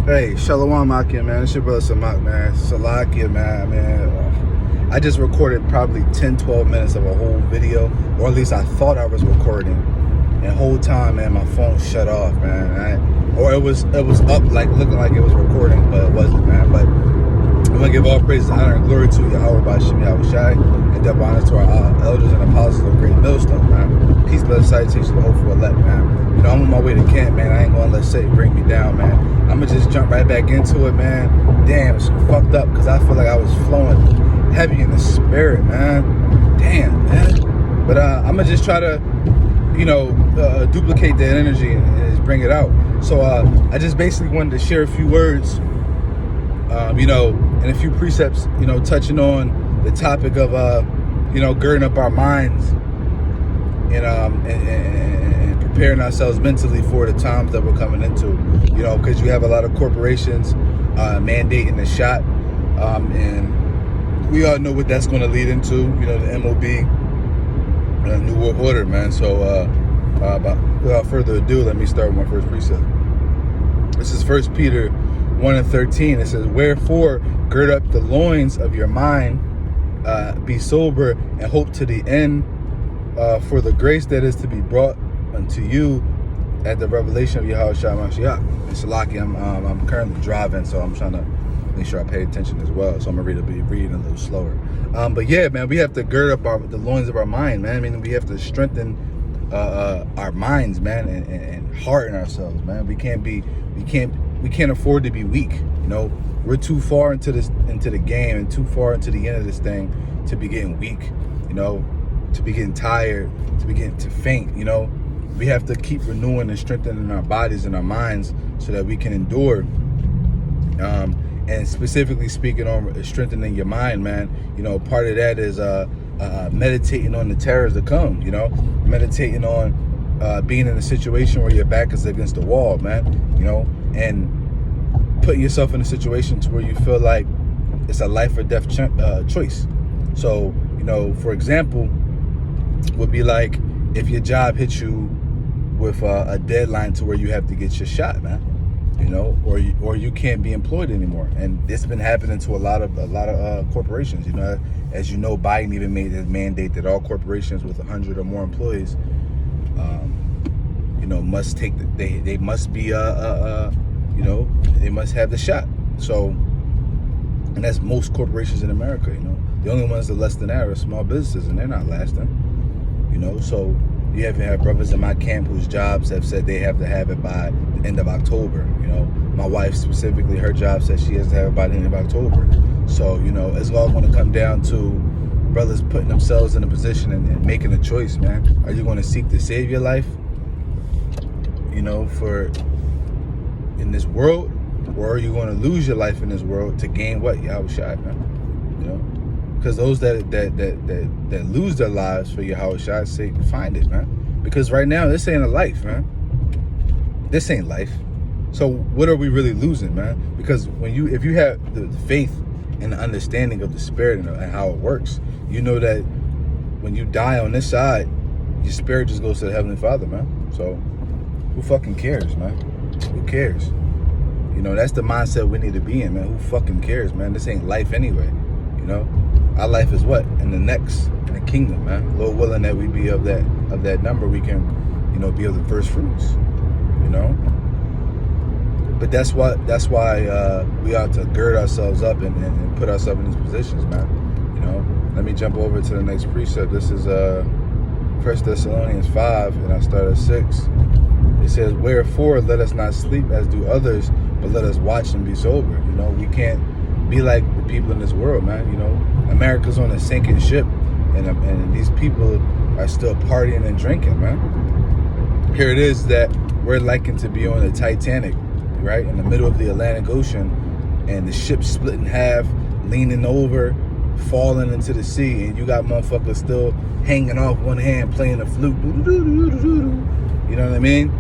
Hey, Shalom Akia, man. It's your brother Samak, man. Salakia, man. I just recorded probably 10, 12 minutes of a whole video, or at least I thought I was recording. And the whole time, man, my phone shut off, man. Or it was up, like looking like it was recording, but it wasn't, man. But I'm gonna give all praise, honor, and glory to Yahweh by Shem Yahushai, and double honor to our elders and apostles of Great Millstone, man. Peace, blessed, salutation, the hopeful elect, man. You know, I'm on my way to camp, man. I ain't gonna let Satan bring me down, man. I'm gonna just jump right back into it, man. Damn, it's fucked up because I feel like I was flowing heavy in the spirit, man. Damn, man. But I'm gonna just try to, duplicate that energy and just bring it out. So I just basically wanted to share a few words, and a few precepts, touching on the topic of, girding up our minds and preparing ourselves mentally for the times that we're coming into, because you have a lot of corporations mandating the shot, and we all know what that's going to lead into, the MOB, New World Order, man. So without further ado, let me start with my first precept. This is 1 Peter 1:13. It says, "Wherefore gird up the loins of your mind, be sober, and hope to the end for the grace that is to be brought unto you at the revelation of Yahushua Mashiach." And Shalaki, I'm currently driving, so I'm trying to make sure I pay attention as well. So I'm gonna be reading a little slower. But yeah, man, we have to gird up the loins of our mind, man. I mean, we have to strengthen our minds, man, and harden ourselves, man. We can't afford to be weak. We're too far into the game and too far into the end of this thing to be getting weak, to be getting tired, to be getting to faint. We have to keep renewing and strengthening our bodies and our minds so that we can endure. And specifically speaking on strengthening your mind, man, part of that is meditating on the terrors to come, meditating on being in a situation where your back is against the wall, man, and putting yourself in a situation to where you feel like it's a life or death choice. So, for example, would be like if your job hits you with a deadline to where you have to get your shot, man, or you can't be employed anymore. And this has been happening to a lot of corporations. As you know, Biden even made his mandate that all corporations with 100 or more employees, must take they must be they must have the shot. So, and that's most corporations in America. The only ones that are less than that are small businesses, and they're not lasting. So you have brothers in my camp whose jobs have said they have to have it by the end of October. My wife specifically, her job says she has to have it by the end of October. So, it's all going to come down to brothers putting themselves in a position and making a choice, man. Are you going to seek to save your life, for in this world, or are you going to lose your life in this world to gain what? Yahushua, man. Because those that lose their lives for Yahushua's sake, find it, man. Because right now, this ain't a life, man. This ain't life. So what are we really losing, man? Because if you have the faith and the understanding of the spirit and how it works, you know that when you die on this side, your spirit just goes to the Heavenly Father, man. So who fucking cares, man? Who cares? That's the mindset we need to be in, man. Who fucking cares, man? This ain't life anyway. Our life is what? In the kingdom, man. Lord willing that we be of that number, we can, be of the first fruits, But that's why we ought to gird ourselves up and put ourselves in these positions, man. Let me jump over to the next precept. This is 1 Thessalonians 5, and I start at 6. It says, "Wherefore let us not sleep as do others, but let us watch and be sober." We can't be like the people in this world, man. America's on a sinking ship, and these people are still partying and drinking, man. Here it is that we're likened to be on the Titanic, right, in the middle of the Atlantic Ocean, and the ship split in half, leaning over, falling into the sea, and you got motherfuckers still hanging off one hand, playing the flute. You know what I mean?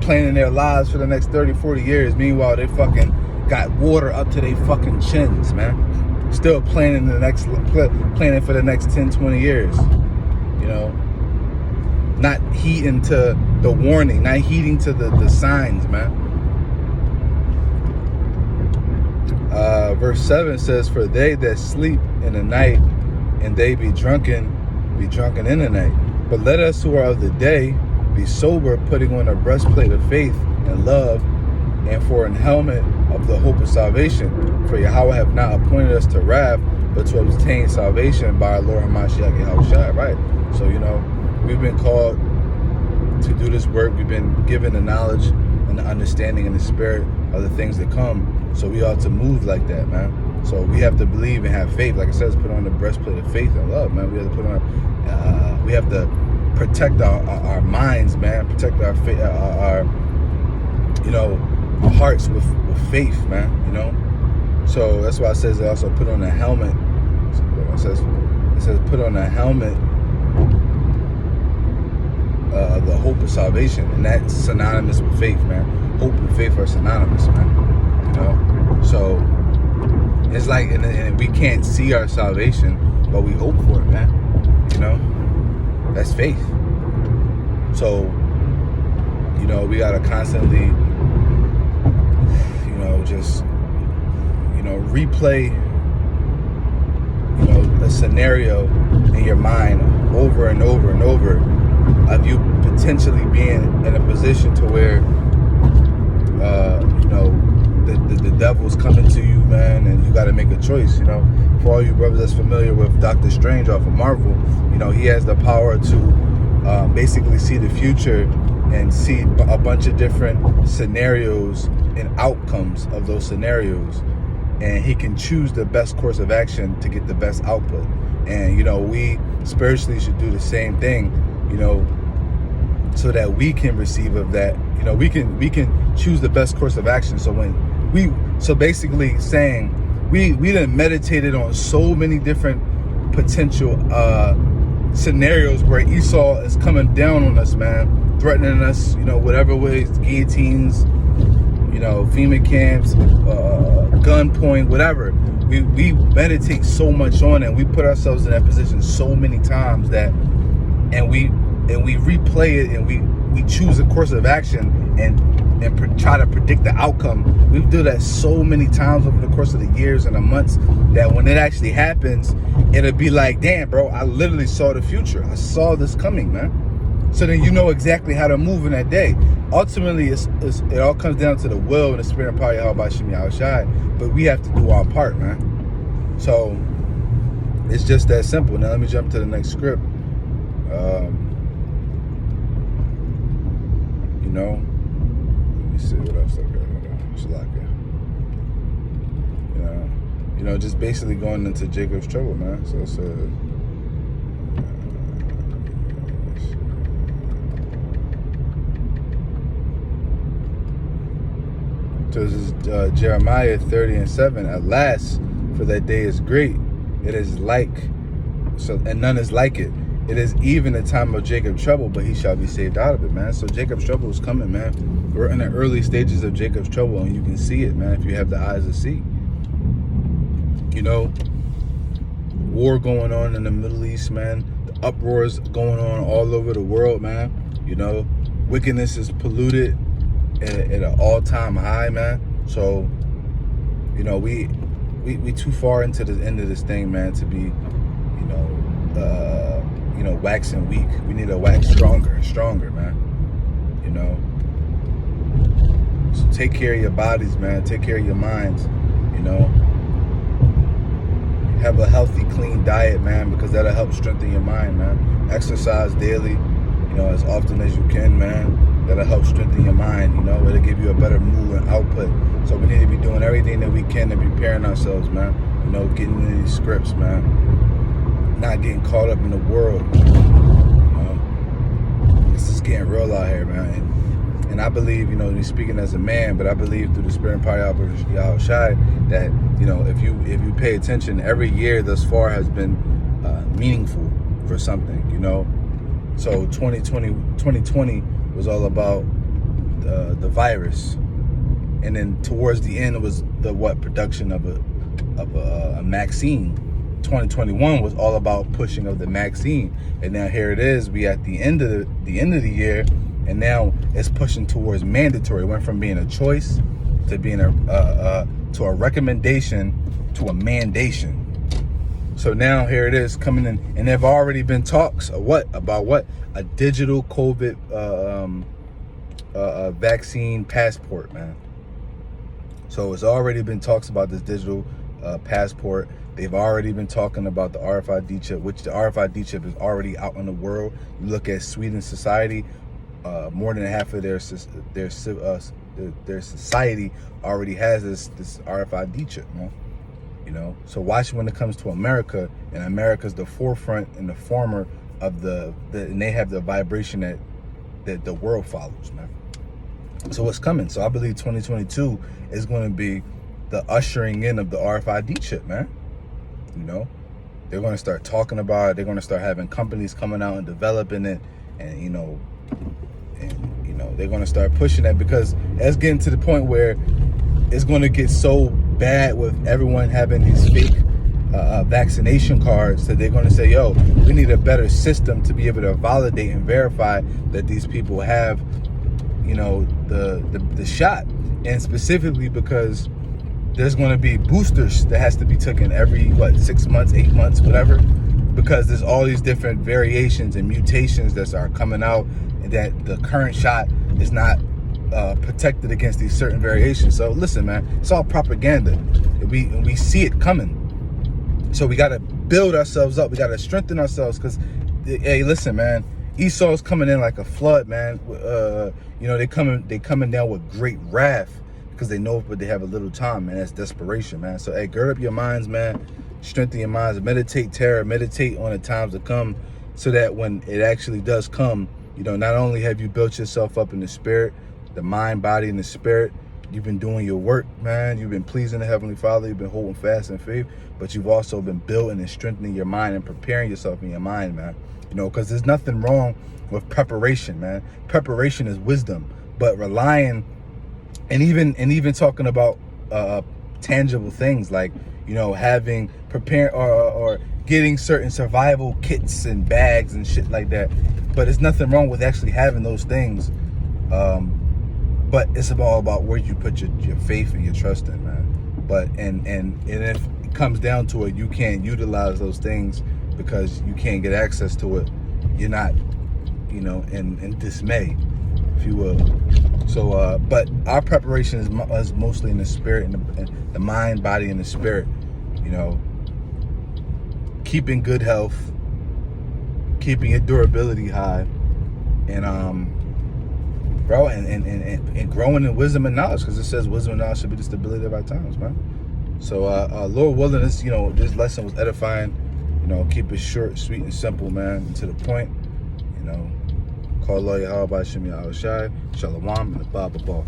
Planning their lives for the next 30, 40 years. Meanwhile, they fucking got water up to their fucking chins, man. Still planning for the next 10, 20 years. not heeding to the warning, not heeding to the signs, man. Verse 7 says, for they that sleep in the night and they be drunken in the night. But let us who are of the day be sober, putting on a breastplate of faith and love, and for an helmet of the hope of salvation. For Yahweh have not appointed us to wrath, but to obtain salvation by our Lord Hamashiach Yahushua. Right. So, we've been called to do this work. We've been given the knowledge and the understanding and the spirit of the things that come. So we ought to move like that, man. So we have to believe and have faith. Like I said, put on the breastplate of faith and love, man. We have to put on, we have to protect our minds, man. Protect our faith, our hearts with faith, man. So that's why it says they also put on a helmet. It says put on a helmet of the hope of salvation, and that's synonymous with faith, man. Hope and faith are synonymous, man. So it's like, and we can't see our salvation, but we hope for it, man. That's faith. So we gotta constantly just replay a scenario in your mind over and over and over of you potentially being in a position to where the devil's coming to you, man, and you got to make a choice. For all you brothers that's familiar with Doctor Strange off of Marvel, he has the power to basically see the future and see a bunch of different scenarios and outcomes of those scenarios, and he can choose the best course of action to get the best output. And we spiritually should do the same thing, so that we can receive of that. We can choose the best course of action. So basically saying we done meditated on so many different potential scenarios where Esau is coming down on us, man, threatening us, whatever ways, guillotines, FEMA camps, gunpoint, whatever. We meditate so much on it, and we put ourselves in that position so many times and we replay it, and we choose a course of action and try to predict the outcome. We've done that so many times over the course of the years and the months that when it actually happens, it'll be like, damn, bro, I literally saw the future. I saw this coming, man. So then exactly how to move in that day. Ultimately, it all comes down to the will and the spirit and power of Yahweh, but we have to do our part, man. So it's just that simple. Now let me jump to the next script. Let me see what else I got. Just like it. Just basically going into Jacob's trouble, man. So it says, this is Jeremiah 30:7. Alas, for that day is great. It is and none is like it. It is even the time of Jacob's trouble, but he shall be saved out of it, man. So Jacob's trouble is coming, man. We're in the early stages of Jacob's trouble, and you can see it, man, if you have the eyes to see. War going on in the Middle East, man. The uproars going on all over the world, man. Wickedness is polluted at an all-time high, man. So, we too far into the end of this thing, man, to be, waxing weak. We need to wax stronger and stronger, man. So take care of your bodies, man. Take care of your minds. Have a healthy, clean diet, man, because that'll help strengthen your mind, man. Exercise daily, as often as you can, man. That'll help strengthen your mind. It'll give you a better mood and output. So we need to be doing everything that we can to preparing ourselves, man. Getting into these scripts, man. Not getting caught up in the world. This is getting real out here, man. And I believe, he's speaking as a man, but I believe through the spirit and power of Yahushua that, if you pay attention, every year thus far has been meaningful for something, So 2020 was all about the virus, and then towards the end it was the production of a vaccine. 2021 was all about pushing of the vaccine, and now here it is. We at the end of the year, and now it's pushing towards mandatory. It went from being a choice to being to a recommendation to a mandation. So now here it is coming in, and there've already been talks about a digital COVID vaccine passport, man. So it's already been talks about this digital passport. They've already been talking about the RFID chip, which the RFID chip is already out in the world. You look at Sweden society, more than half of their society already has this RFID chip, man. You know, so watch when it comes to America, and America's the forefront and the former of and they have the vibration that the world follows, man. So what's coming? So I believe 2022 is going to be the ushering in of the RFID chip, man. You know, they're going to start talking about it. They're going to start having companies coming out and developing it, and they're going to start pushing that, because it's getting to the point where it's going to get so bad with everyone having these fake vaccination cards that they're going to say, yo, we need a better system to be able to validate and verify that these people have, you know, the shot. And specifically because there's going to be boosters that has to be taken every 6 months, 8 months, whatever, because there's all these different variations and mutations that are coming out, and that the current shot is not protected against these certain variations. So listen, man, it's all propaganda. We see it coming. So we got to build ourselves up. We got to strengthen ourselves, because, hey, listen, man, Esau's coming in like a flood, man. You know, they coming down with great wrath, because they know, but they have a little time, man. That's desperation, man. So, hey, gird up your minds, man. Strengthen your minds. Meditate terror. Meditate on the times to come, so that when it actually does come, you know, not only have you built yourself up in the spirit, the mind, body, and the spirit, you've been doing your work, man. You've been pleasing the Heavenly Father. You've been holding fast in faith, but you've also been building and strengthening your mind and preparing yourself in your mind, man. You know, because there's nothing wrong with preparation, man. Preparation is wisdom, but relying and even talking about tangible things like, you know, having or getting certain survival kits and bags and shit like that. But there's nothing wrong with actually having those things. But it's all about where you put your faith and your trust in, man. But and if it comes down to it, you can't utilize those things because you can't get access to it. You're not, you know, in dismay, if you will. So, but our preparation is mostly in the spirit and the mind, body, and the spirit. You know, keeping good health, keeping your durability high, and bro, and growing in wisdom and knowledge, because it says wisdom and knowledge should be the stability of our times, man. So, Lord willing, this, you know, this lesson was edifying. You know, keep it short, sweet, and simple, man, and to the point. You know, call Allah Yahweh by Shem Yahweh Shai, Shalom, and Abba.